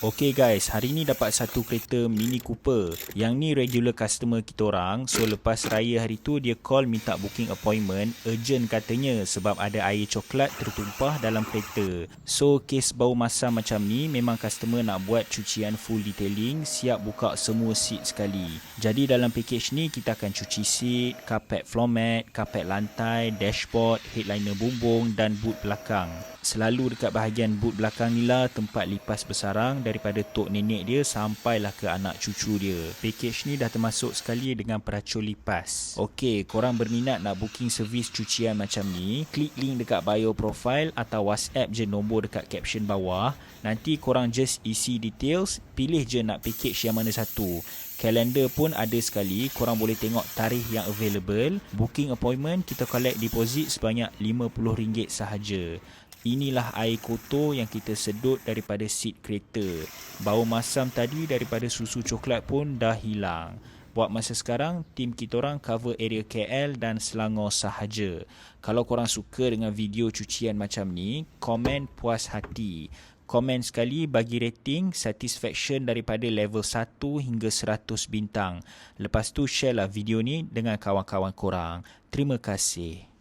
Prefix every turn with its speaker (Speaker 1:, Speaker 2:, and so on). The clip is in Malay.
Speaker 1: Okay guys, hari ni dapat satu kereta Mini Cooper. Yang ni regular customer kita orang. So lepas raya hari tu dia call minta booking appointment. Urgent katanya sebab ada air coklat tertumpah dalam kereta. So kes bau masam macam ni memang customer nak buat cucian full detailing, siap buka semua seat sekali. Jadi dalam package ni kita akan cuci seat, kapet floor mat, kapet lantai, dashboard, headliner bumbung dan boot belakang. Selalu dekat bahagian boot belakang ni lah tempat lipas bersarang daripada tok nenek dia sampailah ke anak cucu dia. Package ni dah termasuk sekali dengan peracul lipas. Okey, korang berminat nak booking servis cucian macam ni, klik link dekat bio profile atau WhatsApp je nombor dekat caption bawah. Nanti korang just isi details, pilih je nak package yang mana satu. Kalender pun ada sekali, korang boleh tengok tarikh yang available. Booking appointment, kita collect deposit sebanyak RM50 sahaja. Inilah air kotor yang kita sedut daripada seat kereta. Bau masam tadi daripada susu coklat pun dah hilang. Buat masa sekarang, tim kita orang cover area KL dan Selangor sahaja. Kalau korang suka dengan video cucian macam ni, komen puas hati. Komen sekali bagi rating satisfaction daripada level 1 hingga 100 bintang. Lepas tu share lah video ni dengan kawan-kawan korang. Terima kasih.